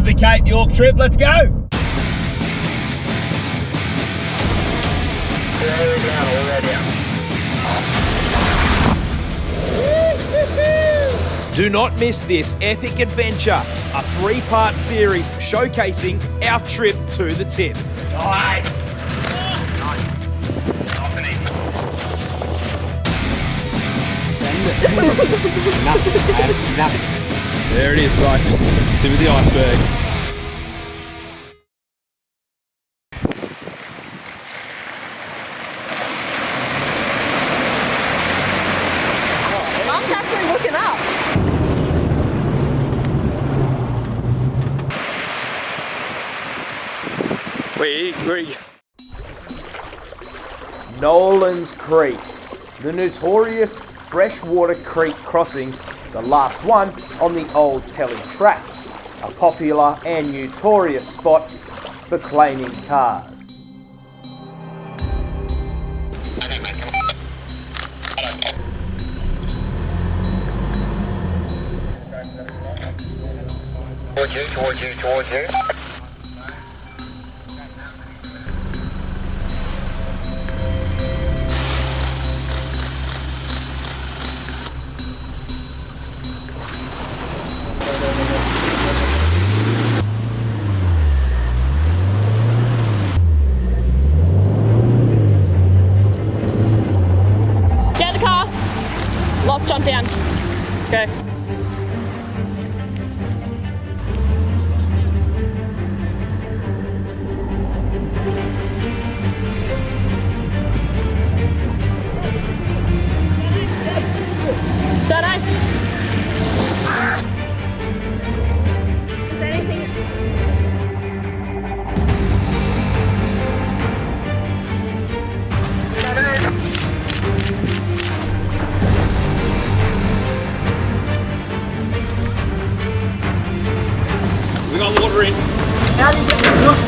the Cape York trip. Let's go. Do not miss this epic adventure, a 3-part series showcasing our trip to the tip. Nice. Nothing. There it is, folks. Tip of the iceberg. Mum's actually looking up. Nolans Creek, the notorious freshwater creek crossing, the last one on the old Telly track, a popular and notorious spot for claiming cars. Towards you. Get the car. Lock, jump down. Go. We got water in. How do you get this look?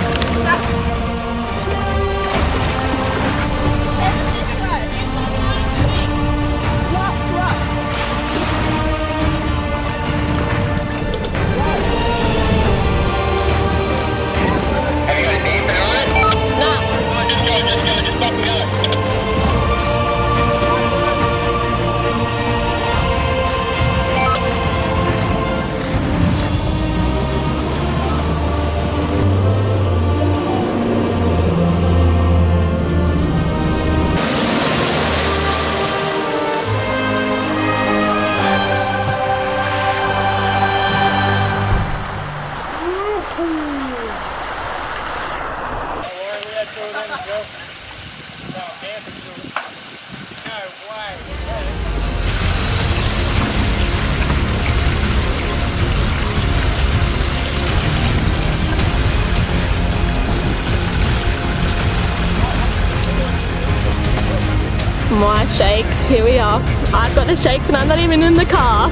My shakes, here we are. I've got the shakes and I'm not even in the car.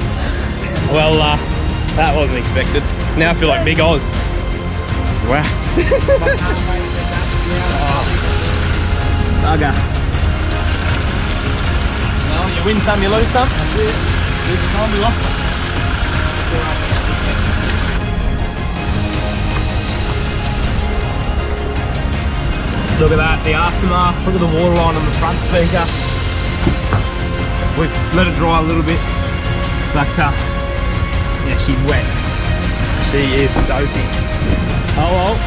Well, that wasn't expected. Now I feel like Big Oz. Wow. Bugger. Well, you win some, you lose some. This time we lost them. Look at that, the aftermath. Look at the water line on the front speaker. We've let it dry a little bit, but yeah, she's wet. She is soaking. Oh well,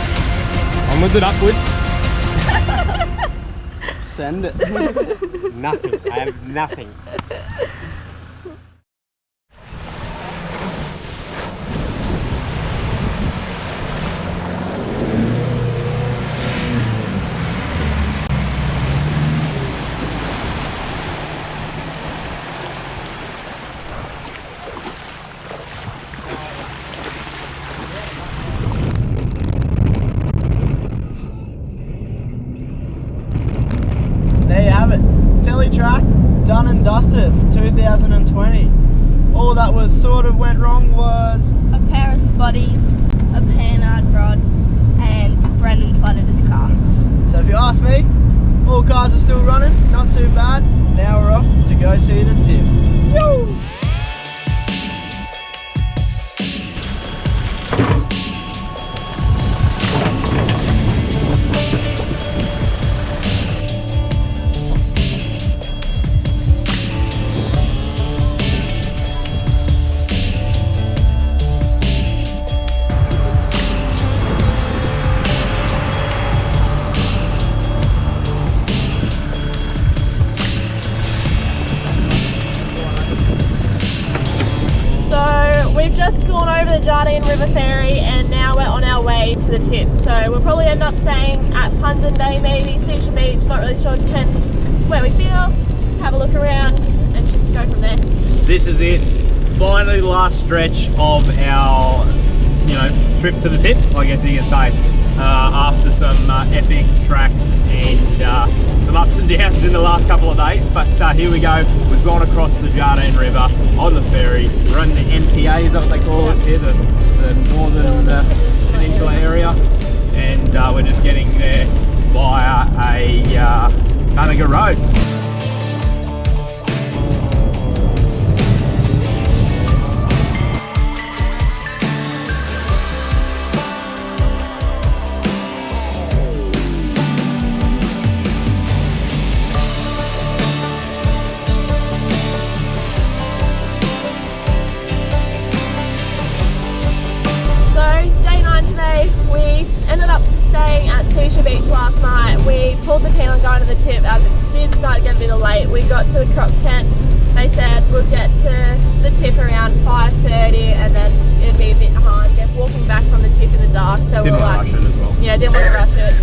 I'm with it upwards. Send it. Nothing. I have nothing. There you have it. Telly track done and dusted for 2020. All that was sort of went wrong was a pair of spotties, a panhard rod, and Brendan flooded his car. So if you ask me, all cars are still running, not too bad. Now we're off to go see the tip. Woo! Jardine River ferry, and now we're on our way to the tip. So we'll probably end up staying at Punsand Bay, maybe Seisa Beach, not really sure, depends where we feel. Have a look around and just go from there. This is it, finally the last stretch of our, trip to the tip, I guess you can say. After some epic tracks and some ups and downs in the last couple of days, but here we go. We've gone across the Jardine River on the ferry. We're on the NPA, is that what they call it here, the Northern Peninsula area, and we're just getting there via a pinnacle road. Seisa Beach last night. We pulled the pin on going to the tip as it did start getting a bit late. We got to a crop tent. They said we'll get to the tip around 5:30 and then it'd be a bit hard walking back from the tip in the dark. So didn't want to rush it as well. Yeah, didn't want to rush it.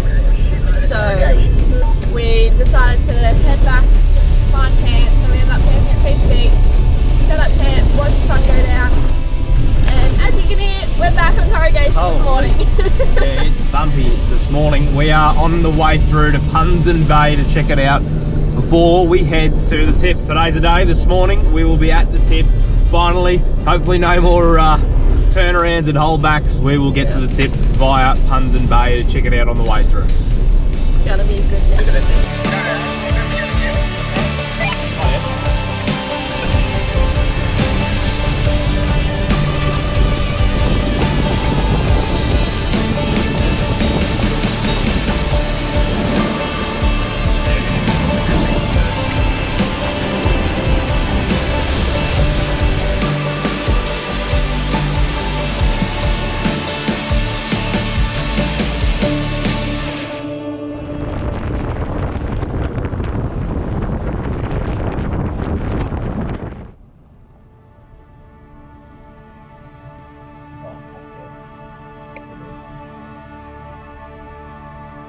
So we decided to head back, find camp. So we ended up camping at Seisa Beach, set up camp, watched the sun go down. And as you can hear, we're back on corrugation this morning. Yeah, it's bumpy this morning. We are on the way through to Punsand Bay to check it out before we head to the tip. Today's the day. This morning we will be at the tip finally. Hopefully no more turnarounds and holdbacks. We will get to the tip via Punsand Bay to check it out on the way through. It's gonna be a good day.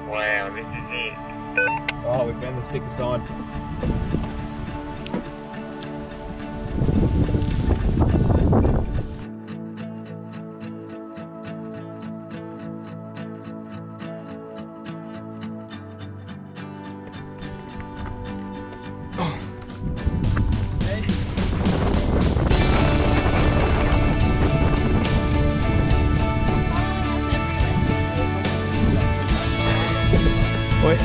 Wow, this is it. Oh, we found the sticker sign. Wait.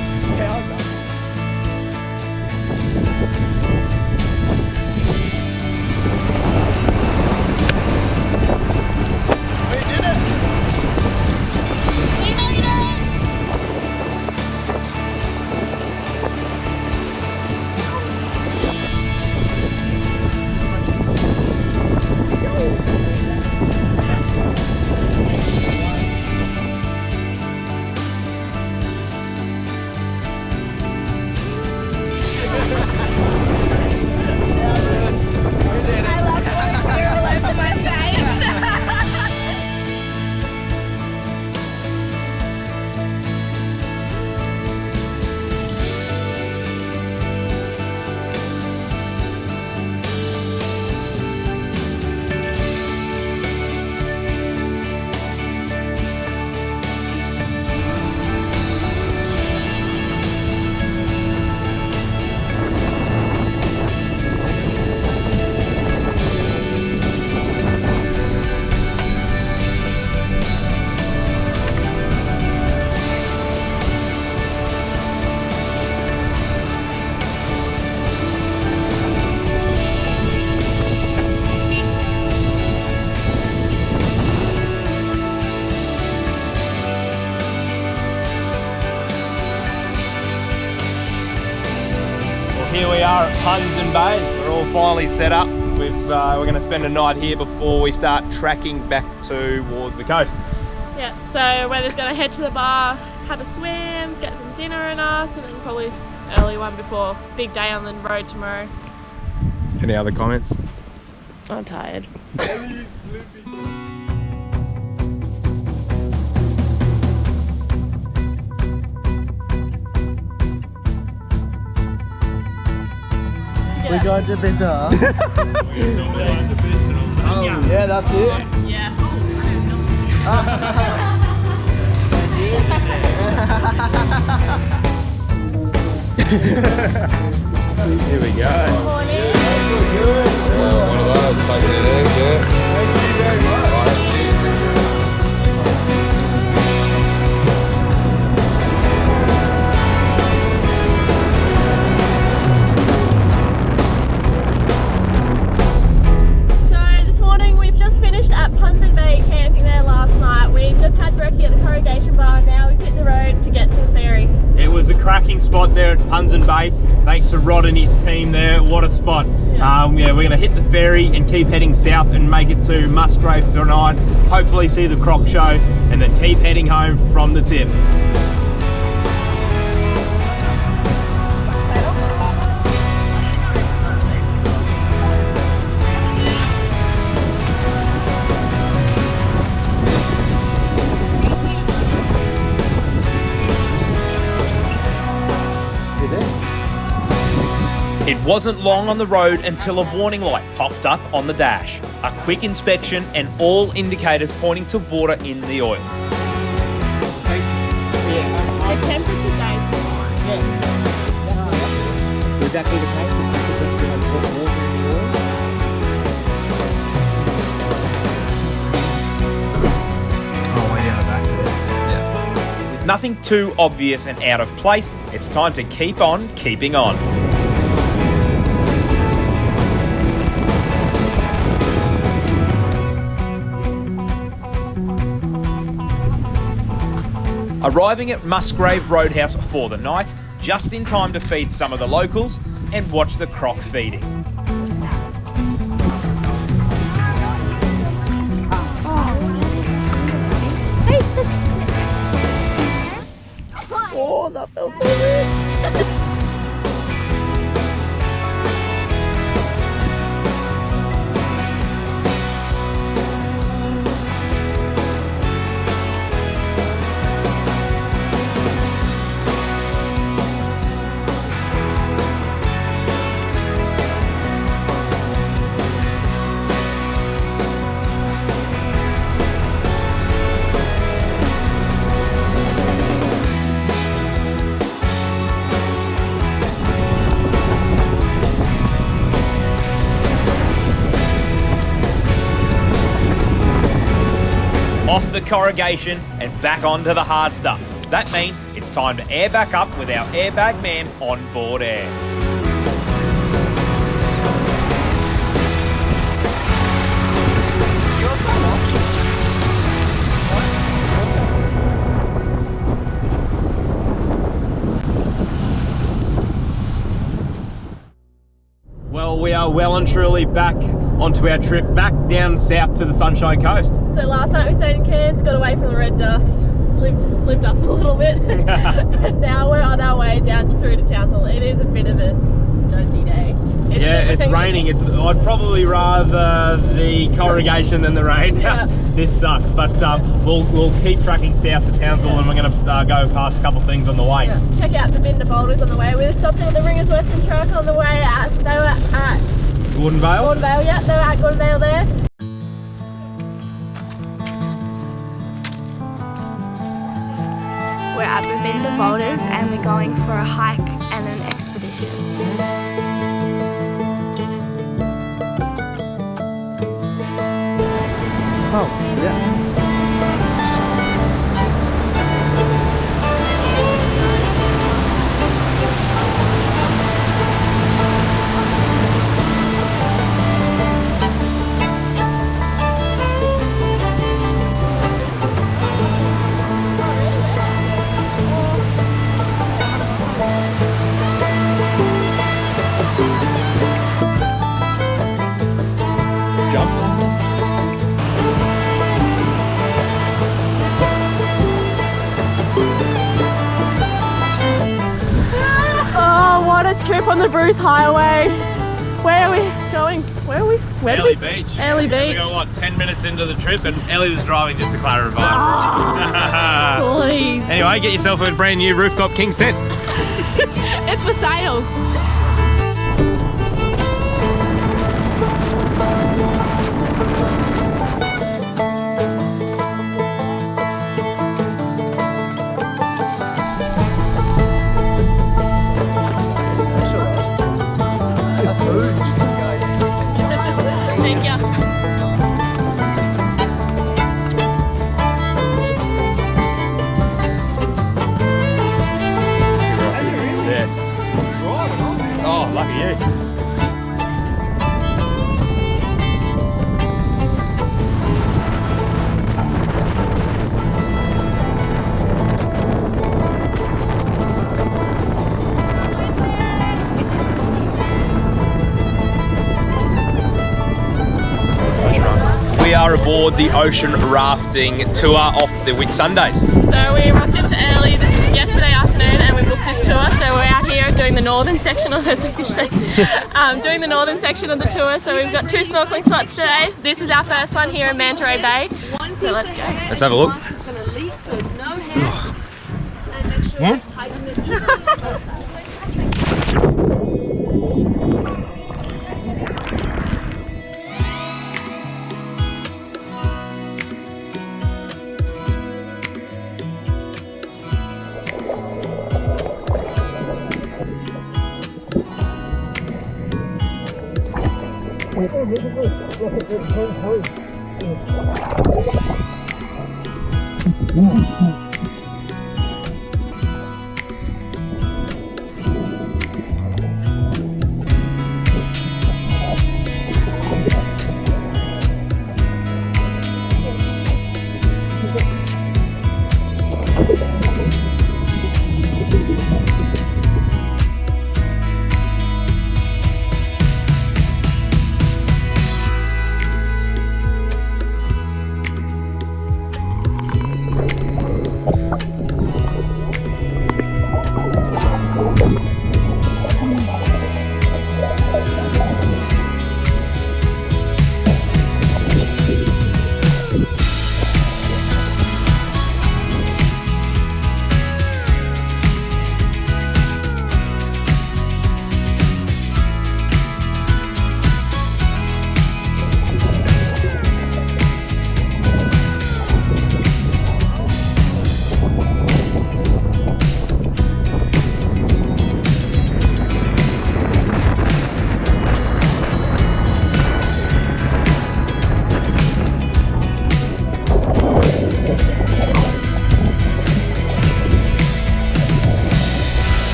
Here we are at Punsand Bay. We're all finally set up. We're going to spend a night here before we start tracking back towards the coast. Yeah, so we're just going to head to the bar, have a swim, get some dinner in us, and then probably early one before big day on the road tomorrow. Any other comments? I'm tired. We got the bazaar. Yeah, that's it. Yeah. Here we go. Morning. One of those, plugging it in, yeah. Thank you very much. So this morning we've just finished at Punsand Bay camping there last night. We've just had brekkie at the corrugation bar and now we've hit the road to get to the ferry. It was a cracking spot there at Punsand Bay. Thanks to Rod and his team there. What a spot. Yeah, we're going to hit the ferry and keep heading south and make it to Musgrave tonight. Hopefully see the croc show and then keep heading home from the tip. It wasn't long on the road until a warning light popped up on the dash. A quick inspection and all indicators pointing to water in the oil. The temperature stays fine. Would that be the case? With nothing too obvious and out of place, it's time to keep on keeping on. Arriving at Musgrave Roadhouse for the night, just in time to feed some of the locals and watch the croc feeding. Oh, that felt so good. Off the corrugation and back onto the hard stuff. That means it's time to air back up with our airbag man on board air. Well, we are well and truly back onto our trip back down south to the Sunshine Coast. So last night we stayed in Cairns, got away from the red dust, lived up a little bit, and now we're on our way down through to Townsville. It is a bit of a dodgy day. Yeah, it's raining. I'd probably rather the corrugation than the rain. Yeah. This sucks, but we'll keep tracking south to Townsville and we're going to go past a couple of things on the way. Yeah. Check out the Binder Boulders on the way. We just stopped in the Ringers Western Track on the way out. They were at Gordon Vale? Gordon Vale, yeah, they were at Gordon Vale there. We're at Binder Boulders and we're going for a hike and an expedition. Oh, yeah. Trip on the Bruce Highway. Where are we going? Where are we? Elle Beach. Elle Beach. We got what, 10 minutes into the trip and Ellie was driving, just to clarify. Please. Anyway, get yourself a brand new rooftop King's tent. It's for sale. are aboard the ocean rafting tour off the Whitsundays. So we rocked into early yesterday afternoon and we booked this tour. So we're out here doing the northern section of there's a fish there. Doing the northern section of the tour. So we've got 2 snorkeling spots today. This is our first one here in Manta Ray Bay. So let's go. Let's have a look. What?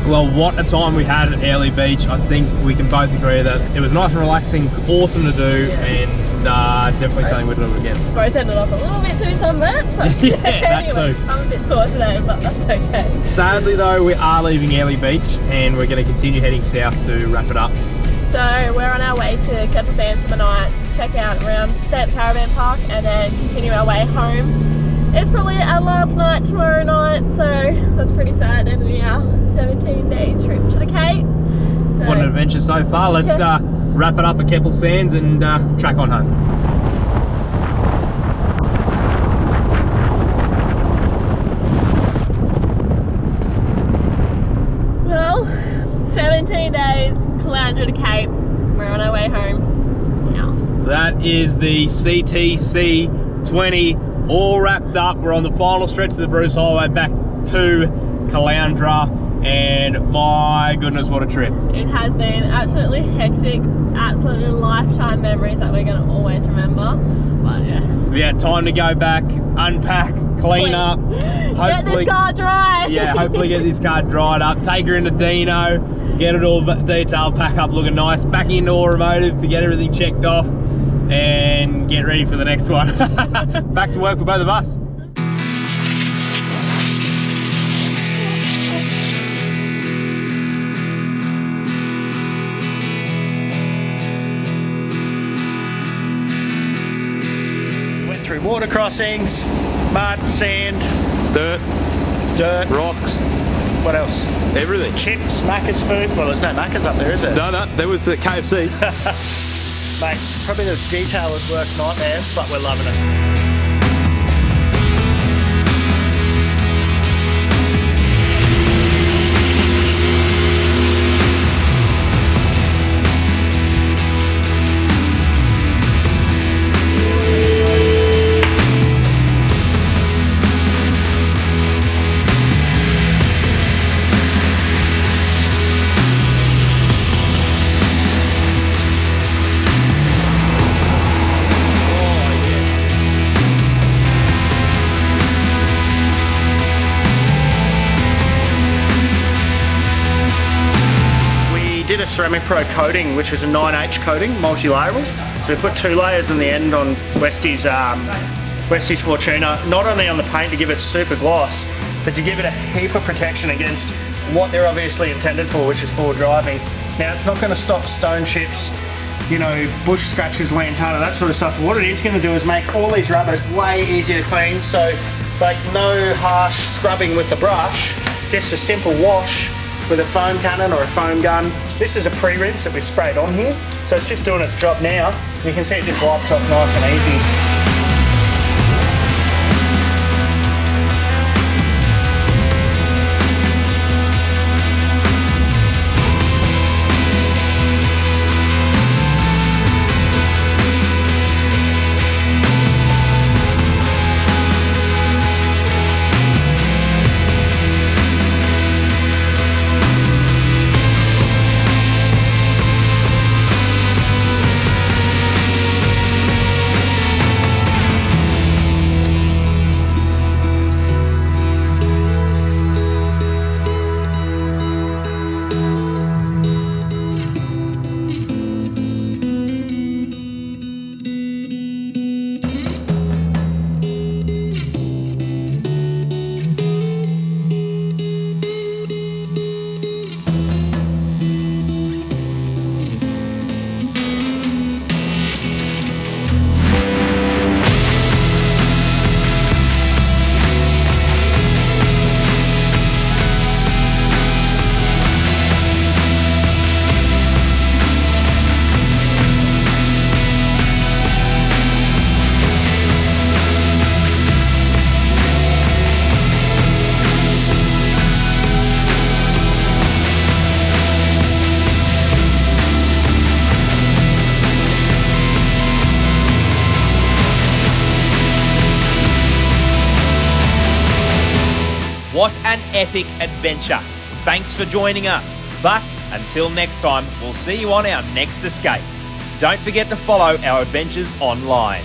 Well, what a time we had at Elle Beach. I think we can both agree that it was nice and relaxing, awesome to do, and definitely something we'd do again. Both ended up a little bit too sunburnt. But Yeah, that anyway, too. I'm a bit sore today, but that's okay. Sadly though, we are leaving Elle Beach and we're going to continue heading south to wrap it up. So we're on our way to Punsand for the night, check out around, stay at the caravan park, and then continue our way home. It's probably our last night tomorrow night, so that's pretty sad, ending our 17-day trip to the Cape. So, What an adventure so far. Let's wrap it up at Keppel Sands and track on home. Well, 17 days, Caloundra to Cape. We're on our way home now. That is the CTC 20 all wrapped up. We're on the final stretch of the Bruce Highway back to Caloundra, and my goodness, what a trip. It has been absolutely hectic, absolutely lifetime memories that we're going to always remember. But yeah. We had time to go back, unpack, clean up. Get this car dry. Yeah, hopefully get this car dried up, take her into Dino, get it all detailed, pack up looking nice, back into automotive to get everything checked off, and get ready for the next one. Back to work for both of us. Went through water crossings, mud, sand, dirt, Rocks, what else? everything. Chips, Macca's food. Well, there's no Macca's up there, is there? No, there was the KFC. Mate, probably the detail is worst nightmare, but we're loving it. did a Ceramic Pro coating, which is a 9H coating, multi-layerable. So we put 2 layers in the end on Westy's Fortuna, not only on the paint to give it super gloss, but to give it a heap of protection against what they're obviously intended for, which is forward driving. Now it's not going to stop stone chips, you know, bush scratches, lantana, that sort of stuff. What it is going to do is make all these rubbers way easier to clean. So like no harsh scrubbing with the brush, just a simple wash with a foam cannon or a foam gun. This is a pre-rinse that we've sprayed on here. So it's just doing its job now. You can see it just wipes off nice and easy. What an epic adventure. Thanks for joining us. But until next time, we'll see you on our next escape. Don't forget to follow our adventures online.